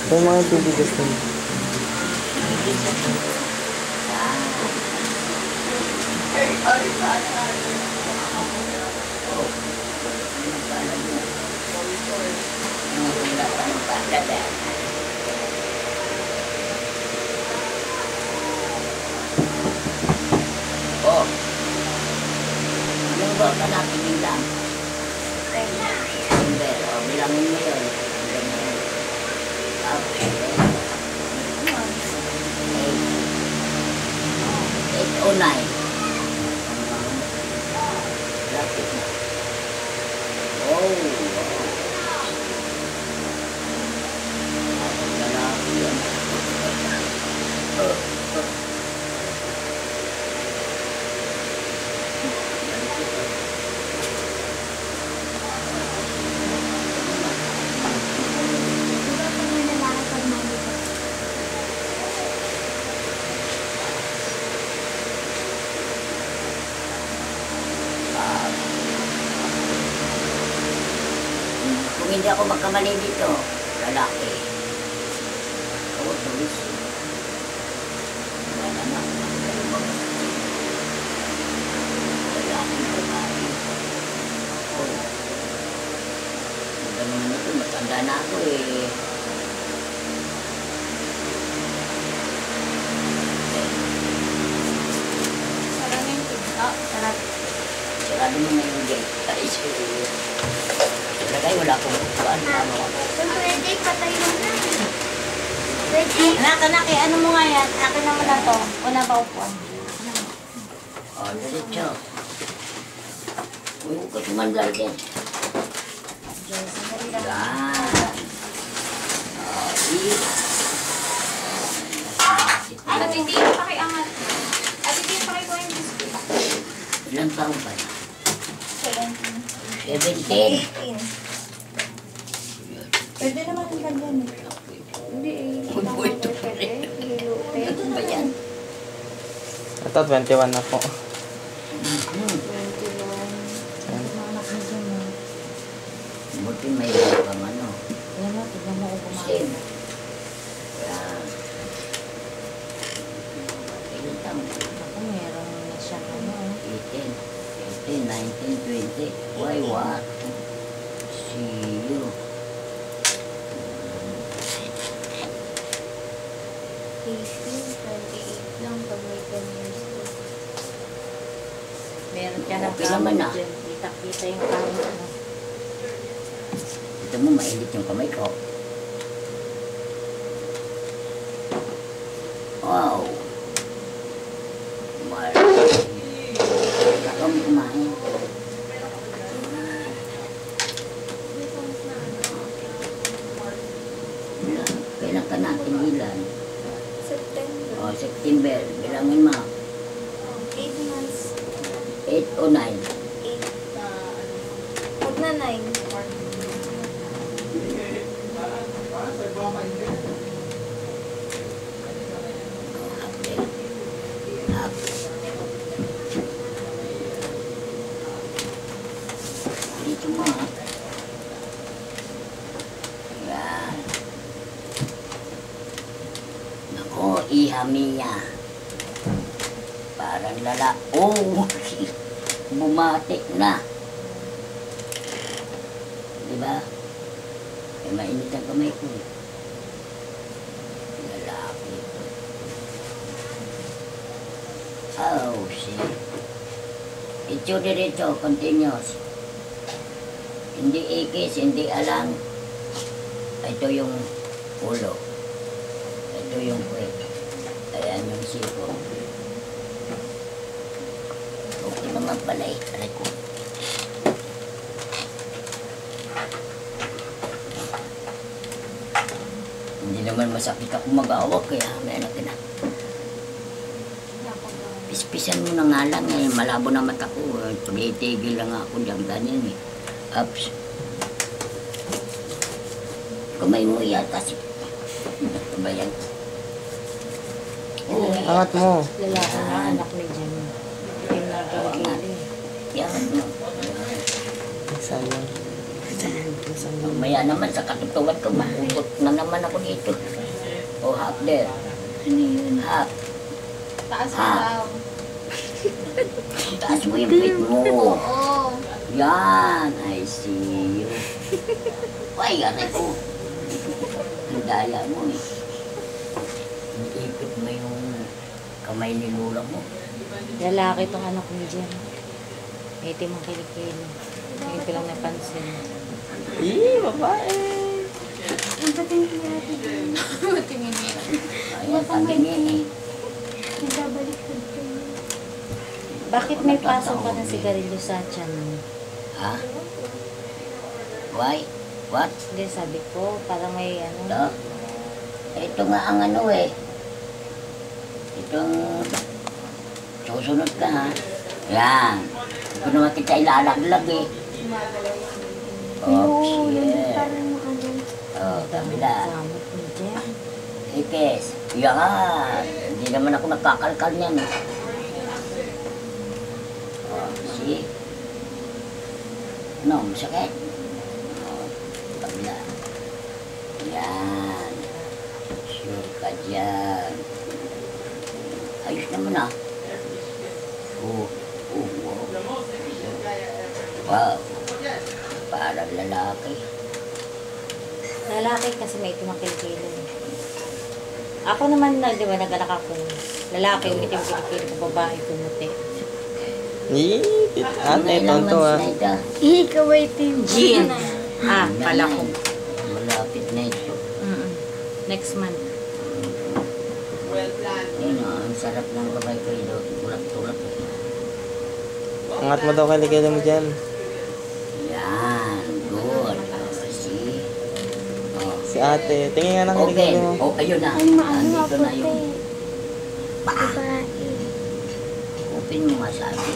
Yung mga titigas na. Oh, anong ba ka natin bilang? Bilangin mo yun. Eight o nine. Lapit na. Oh, lalaki yan. Kung hindi ako magkamali dito, lalaki. Oo, tulis. Wala na. Lalaki, babae. Oo. Ganun na ito, matanda na ako eh. Sarap yung pizza. Sarap. Sarado mo na yung gate. Ay, sige. Lagay, wala akong upuan. Pwede, patay mo na. Pwede. Anak, ano mo nga yan? Akin naman na to. Wala pa upuan. Oh, diretso. Uy, huwag ka sumandal din. Yan. Oh, At hindi yung pakiangat. At hindi yung pakikuha yung biscuit. ilang taon pa na? 17. 18. Pwede naman yung ganyan eh. Hindi eh. Uy, ito pa rin. Ano ba yan? Ito, 21 na po. 21. Anak mo dyan ah. Buti may pang ano. Alam mo, tignan mo ako kumain. Same. Kaya, ilang taon? Ako meron na siya ano eh. 18, 19, 20. Why, what? See you. 28 lang pag may 10 years ko. Meron ka ng Okay naman kamay ah. dyan. Kita-kita yung kamay mo. Ito mo, mainit yung kamay ko. Wow. Mal. Kakam kumain. Kailan ka natin ilan? September. O, September. Bilangin mo. 8 months. 8 o 9. 8. Huwag na 9. Dito mo ha. Yan. Nako, iha Mia. Parang lala. Oh, bumati na. Diba? Eh, mainit ang kamay ko eh. Lalaki. Oh, shit. Ito diretso, continuous. Hindi ikis, hindi alang. Ito yung ulo. Ito yung kwek. Ayan yung siko. Okay naman pala eh. Aray ko. Hindi naman masakit ako mag-awak kaya may anak na. Pispisan mo na nga lang eh. Malabo na mata ko. Tumitigil lang ako dyan. Ganyan eh. Ups. Kamay mo yata si... Ito ba yan? Oh, Angat mo. Lalaki na anak ni Jen. Yung nagkakili. yan mo. Sayang. Mamaya naman sa katutuwan ko, maubot na naman naman ako dito. Oh, half there. Ano yun? Half. Taas mo Ah. daw. Taas mo yung feet mo. Oo. Yan, I see you. Ay, aray ko. Ang daya mo eh. Iipit mo yung kamay ni Lola mo. Lalaki tong anak ni Jem. Itim ang kilikili. Ngayon ko lang napansin. Babae. Ang patingin niya natin. Matingin niya. Ayan, sabi niya eh. Nagbabalik ko kayo. Bakit may pasok ka ng sigarilyo sa tiyan mo? Ha? Why? What? Hindi, sabi ko, parang may ano. Ito? Ito nga ang ano eh. Itong susunod ka ha. Yan. Ito naman kita ilalaglag eh. Oh, shit. Parang ano. Oh, kabila. Gamit ni Jem. Ikes. Yan. Hindi naman ako nagkakalkal niyan. Oh, see? No, masakit. Oh, kabila. Yan. Sure ka dyan. Ayos naman ah. Oh, wow. Wow. Parang lalaki. Lalaki kasi may itim ang kilikili. Ako naman na, di ba, nag-anak ako. Lalaki, umitim ang kilikili ko, babae, kumuti. Ate, tonto ah. Ikaw ay team. Jean. Ah, pala ko. Malapit na ito. Next month. Yun ah, ang sarap ng kamay ko ito. Tulak-tulak. Angat mo daw kilikili mo dyan. Yan, good. See? Oh. Si ate. Tingin nga ng Okay. kilikili mo. Oh, ayun na. Ay, maano Nandito na puti. yung Babae. open mo nga sabi.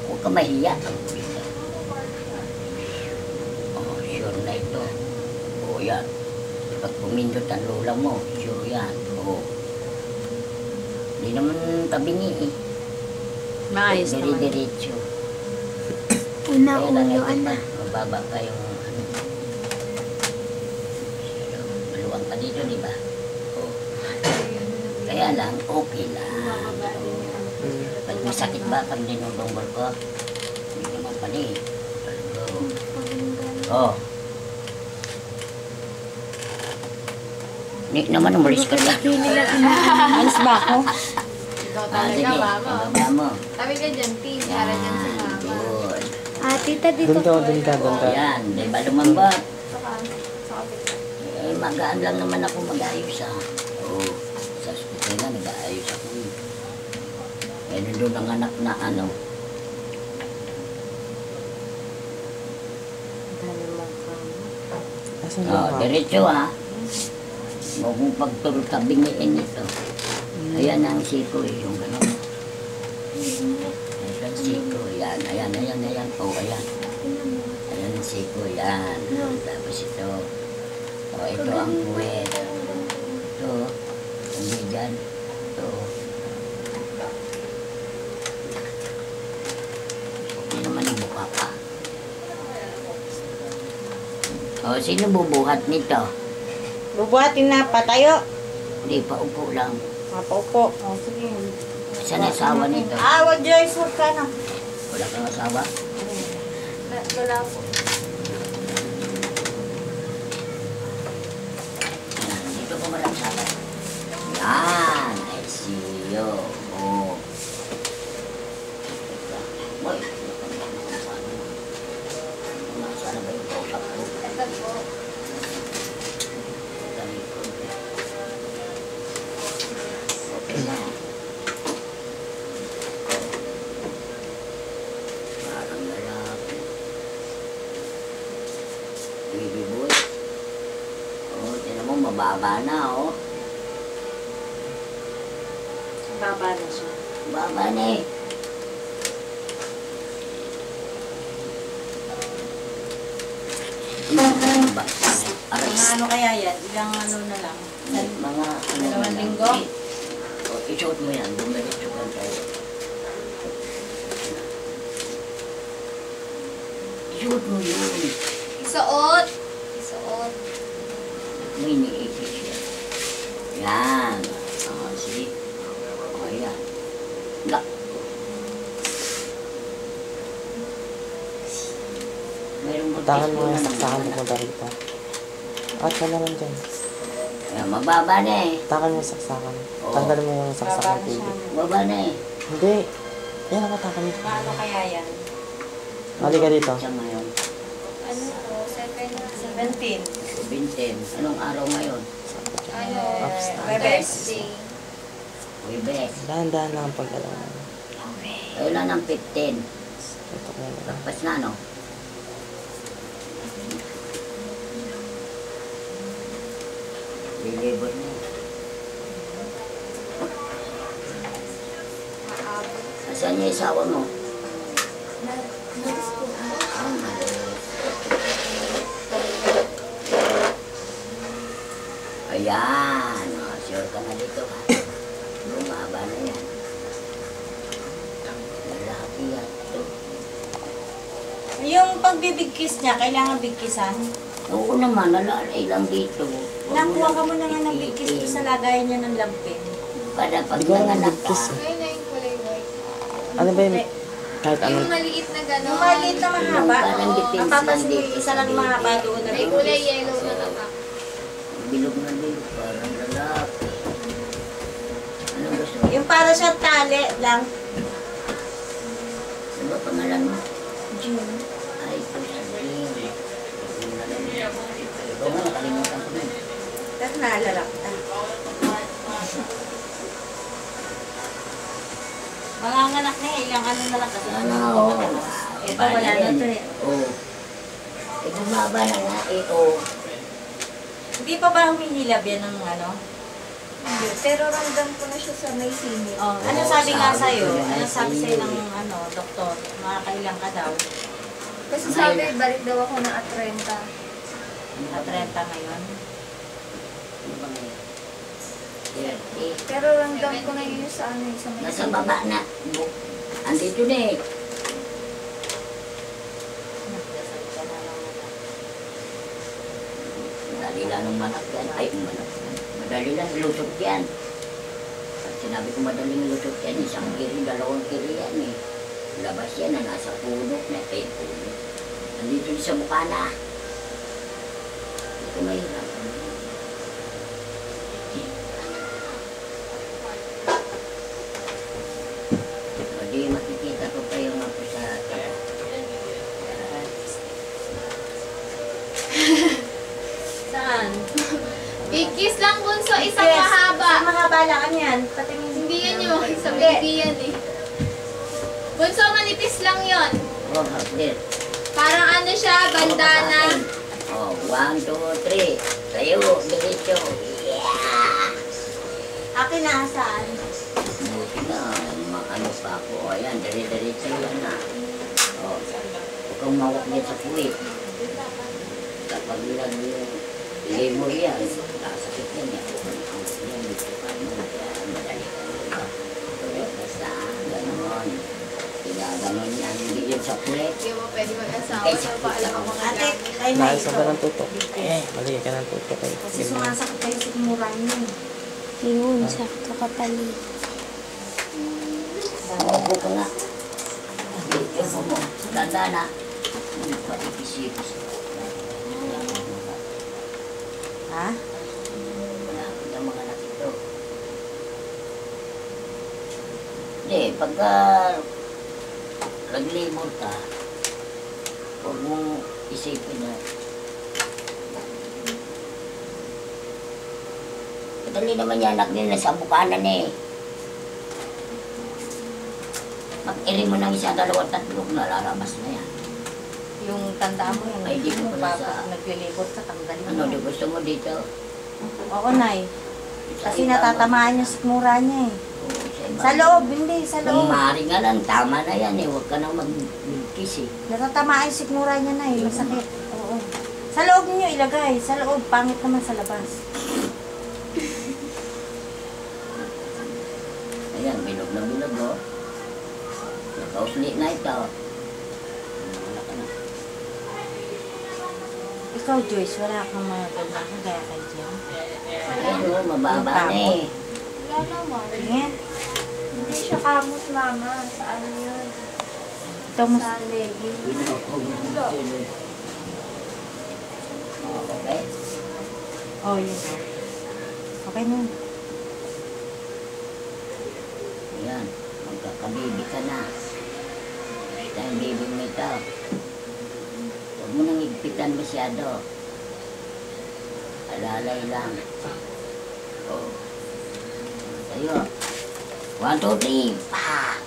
Huwag ka mahiya. Oh, sure na ito. Oh, yan. Pag pumindot ang lola mo, sure yan. Oh. Hindi naman tabingi eh. Maayos naman. Diri-diretso. Una, Kaya lang ulo, ito ana. pa, mababa pa yung ano. Maluwang ka dito, di ba? Oh. Kaya lang, okay lang. Pag masakit ba pag dinudunggol ko? Hindi naman pala eh. Oh. Nick naman, umalis ka na. Alis ba ako? Ikaw Ah, sige, talaga, mama. ibaba mo. Tabi ka dyan, Tin. Para dyan si Yan, mama. good. Ah, tita, dito Doon ka, doon ka, doon ka. Yan, di ba lumambot? Saka, sa kapit. Eh, magaan lang naman ako mag-ayos ah. Oo, sa hospital na nag-aayos ako. Eh, nandun ang anak na ano. Dami mong kamo. Asan Oh, ba? diretso ah. Huwag mong pagtulog ka bingiin ito. Ayan ang siko eh, yung gano'n. Ayan ang siko, yan. Ayan. Oh, ayan. Ayan ang siko, yan. Tapos ito. Oh, ito ang puwet. Ito. Hindi dyan. Ito. Hindi naman ibuka pa. Oh, sino bubuhat nito? Bubuhatin na, patayo. Hindi pa upo lang. Mapaupo. Oh, sige. Saan ang asawa nito? Ah, wag Joyce, huwag ka na. Wala kang asawa? Wala po. Yan, dito ko malang sabi. Yan, I see you. Oh. Uy, sana ba yung kausap ko? Ito po. Parang lalaki. Baby boy. Oh, tinan mo, mababa na, oh. Baba na siya. Baba na eh. Ba? Aray, Mga ano kaya yan? Ilang ano na lang? mga ano Dalawang na lang. linggo? O, isuot mo yan. Dumiretso ka tayo. Isuot mo yun. Isuot. Isuot. May iniisip siya. Yan. Sige. Ayan. Lak. Mayroong Takan buntis mo po yung na saksakan naman. pupunta rito. At ka naman dyan. Ayan, mababa na eh. Takan mo yung saksakan. Oo. Tanggalin mo yung saksakan Baba na TV. siya. Baba na eh. Hindi. Yan ako takan mo. Paano kaya yan? Halika dito. Siya ngayon. Ano to? 17. 17. Anong araw ngayon? Ano? Webes. Thursday. Webes. Dahan-dahan lang ang pag-alaw. Kailan ang 15? Ito ko yan. Tapos na, no? Lilibot na. Asan niya isawa mo? Ah, ayan. Oh, sure ka na dito, ha? Bumaba na yan. Lalaki yan. Ito. Yung pagbibigkis niya, kailangan bigkisan. Oo naman, nalalay lang dito. Nakuha ka mo na nga ng bigkis doon sa lagayan niya ng lampin. Para pag Hindi ko alam nanganak ka, bigkis, Ayun na yung kulay white. Ano ba yung kahit ano? Yung maliit na gano'n. Yung maliit na mahaba. Parang depends Ang lang papansin mo, dito isa sa lang dito. mahaba doon na May kulay yellow na tatak. bilog na bilog, parang lalaki. Anong gusto mo? Yung para siya tali lang. Ano ba pangalan mo? June. Ay, ito si Jim. Ikaw nga, nakalimutan ko na. Pero naalala ko. Mga anak niya, ilang ano na lang kasi. Ano, oo. Ito, wala na to eh. Oo. Eh, bumaba na nga, oo. Hindi pa ba humihilab yan ng ano? Hindi. Pero ramdam ko na siya sa may singit. Oh, ano Oo, sabi nga sabi sa'yo? ko na Ano sabi sa'yo sa'yo eh. ng ano, doktor? Makakailang ka daw? Kasi sabi, balik daw ako na at 30. At 30 ngayon. Ano ba ngayon? 30. Pero ramdam ko na yun sa ano, sa may Nasa baba na. Andito na eh. Nagdasal ka na lang. Madali lang ng manak yan. Ay, manak yan. Madali lang, lusot yan. Pag sinabi ko madaling lusot yan, isang kiri, dalawang kiri yan eh. Labas yan na nasa puno na. Ay, puno. Andito din sa mukha na. Ito mahirap. Hindi makikita ko pa yung ako sa Saan? Big kiss lang, Bunso. Isang Yes. mahaba. Isang mahaba lang. Ano yan? Patingin. Hindi yan yun. Sa baby yan eh. Bunso, manipis lang yon. oh, hapdir. Parang ano siya, bandana. Oh, 1, 2, 3. Tayo, diretso. Yeah! Akin na, saan? Buti na, ano pa ako. O yan, diretso yan na. Oh, huwag kang mawak niya sa puwit. Kapag lang yung labor yan, nasakit yan yan. Ang yan, dito pa mo. Yan, madali ka nila. Pero basta, gano'n. Gano'n yan, hindi yun sa puwit. Hindi mo pwede mag-asawa na paalam ang mga Ate, gamit. ay na Naisa ito. ba ng tutok? Mali ka ng tutok eh. Kasi sumasakit kayo sa mura niyo. Yun, sakto ka pali. Opo ko na. Dito mo. Tanda na. Hindi pa ipis-ipis. Ha? Wala ko ng mga anak ito. Hindi, pagka nag-labor ka, huwag mong isipin na madali naman yung anak nila sa bukanan eh. Mag-iri mo ng isa, dalawa, tatlo, nalalabas na yan. Yung tandaan mo yung Ay, di ko pala papa, sa- naglilibot ka, tanggalin Ano, mo. di gusto mo dito? Oo, Nay. Sa Kasi iba mo. natatamaan yung sikmura niya eh. Oo, sa iba Sa mo. loob, hindi. Sa Kung loob. maaari nga lang, tama na yan eh. Huwag ka nang mag-kiss eh. Natatamaan yung sikmura niya na eh. Masakit. Oo. Sa loob niyo ilagay. Sa loob, pangit naman sa labas. Ayan, bilog na bilog oh. Nakausli na ito. Wala ka na. Ikaw, Joyce, wala kang mga ganyan kagaya kay Jem. Pero mababa na eh. Wala naman. Tingin. Hindi siya kamot, mama. Sa ano yun? Ito mo. Sa legging. Okay. Oh, yun. Okay na. Ayan. Magkakabibi ka na. Ito yung baby mo ito. Huwag mo nang higpitan masyado. Alalay lang. Oh. Tayo. 1, 2, 3. Pa!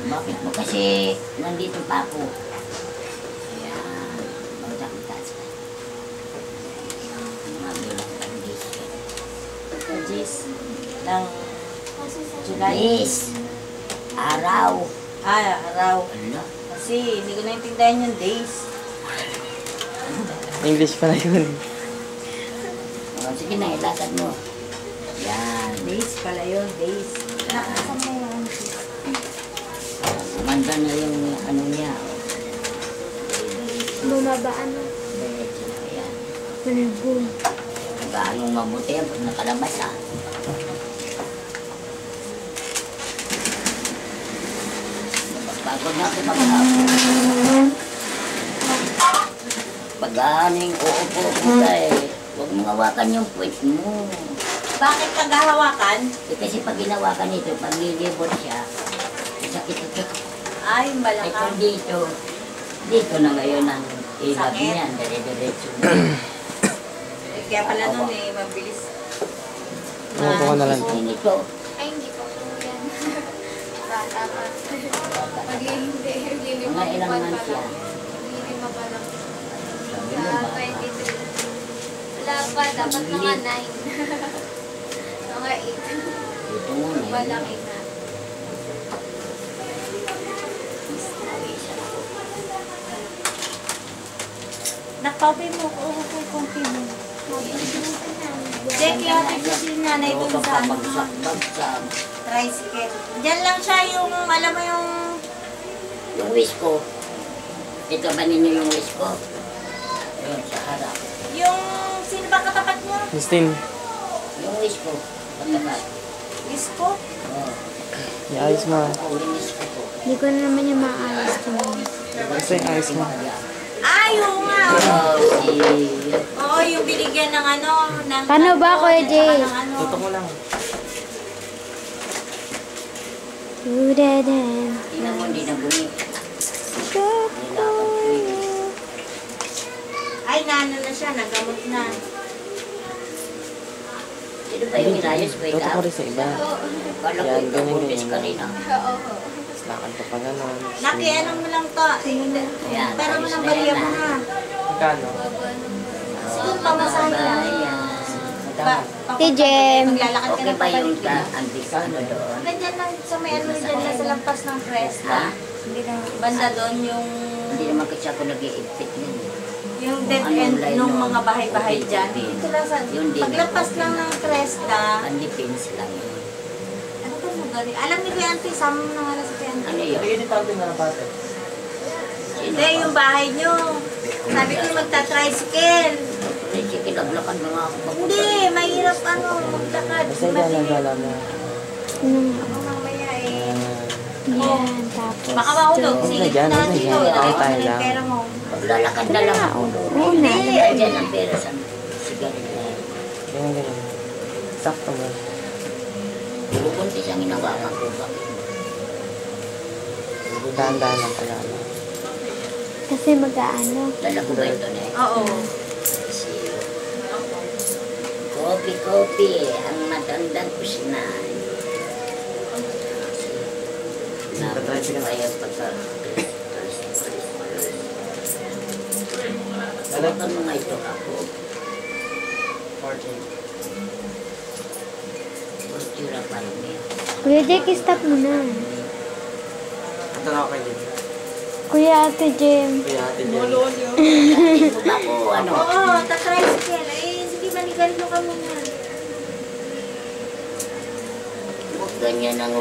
Bakit mo kasi nandito pa ako? Ayan. Magdakitas ka. Mabilang condition. Ito, Jis. Ng Kasi sa July. Days. Araw. Araw. Ano? Kasi hindi ko naintindihan yung days. English pala yun. Oh, sige na, ilakad mo. Yan. Days pala yun, days. Nakasama mo yung Manda na yung ano niya. Bumaba ano. Diretso na yan. Malbong. Gano'ng mabuti yan pag nakalabas ah. Pagod na ako maghapon. Pag aning uupo-upo ka eh, huwag mong hawakan yung puwit mo. Bakit kagahawakan? Eh, kasi pag ginawakan ito, pag nilibot siya, sakit ito. Ay, Ito balakang. dito na ngayon ang ilab Sakit? niyan, dire-diretso na. Kaya pala nun eh, mabilis. Umupo ka na lang. Ito, Ay, hindi pa po yan. Bata pa. Maghihintay. mga ilang months yan. Lilima pa lang. Sabi Sa mo ba? 23. Wala pa. Dapat mga 9. Mga 8. Ito muna. Malaki na. Nakpapay mo ko, okay, konti mo. Jackie, ate ko si nanay dun sa ano, Bagsak. tricycle. Diyan lang siya yung, alam mo yung, Yung wish ko. Ito ba ninyo yung wish ko? Ayun, sa harap. yung, sino ba katapat mo? Christine, Yung wish ko. Pagkakat. Isko? Oo. iayos mo. Ako, yung wish ko po. Hindi ko na naman yung maayos ko. Basta yung ayos mo. Ay, oo nga. Oh, si... Oo, yung binigyan ng ano, ng... Paano ba, Kuya Jay? Ng ano. Tutok mo lang. Udadan. Tingnan mo, hindi na bumi. Go Nilakad ko yun. Ay, nano na siya, nagamot na. Sino ba yung inayos ko Tutok ikaw? mo rin sa iba. Kala ko Yan, ikaw, ganyan, buntis ka rin ganyan. ah. Oo. Tapos lakad ka pa gano'n. Naki, ano mo lang to? Ayan, Pero mo ayos ng na baliya yan, mo ah. na. Magkano? Sige, pamasahe lang. Bayan. Si Jem. Maglalakad ka Okay na ba yung pabalik ka. ano doon? Ganyan lang, sa may ano dyan lang sa lampas ng Cresta. Ha? Hindi na, banda doon yung Hindi naman kasi ako nag-iipit nun. yung dead Anong end line nung nun? mga bahay-bahay Okay, dyan. okay. Dito lang sa, Yun din. paglampas lang ng Cresta, Ang depends lang yun. ano ba lugar yun? Alam ni Kuya Auntie, sama mo na nga lang sa Kuya Auntie. Ano yun? Hindi dito ang tingnan ng pate. Hindi, yung bahay nyo. Sabi ko magta-tricycle. Sige, naglakad na nga ako. Hindi, mahirap ano, maglakad. Basta gala-gala mo. Ako mamaya eh. Yan, tapos. Baka mahulog. Huwag na Sige dyan, na huwag na dito. dyan. Ilagay mo Tayo na yung lang. pera mo. Maglalakad na lang ako. Una. Diyan ang pera sa sigarilyo. Ganyan, ganyan. Sakto mo. Bubuntis ang inawakan ko. Bakit? Dahan-dahan lang pala. Kasi mag-ano. Dala ko ba ito na eh? Oo. Kopi-kopi. Ang matandang kusinahan. Napagod pa yung pagka... Tawagan mo nga ito ako. 14. Kultura pa rin eh. Kuya Jake, stop mo na. Ito na ako kayo dito. Kuya Ate Jem. Kuya ate dyan. Hindi mo ba ako ano? Oo, ta-tricycle. Eh, sige, manigarilyo ka muna. ganyan ang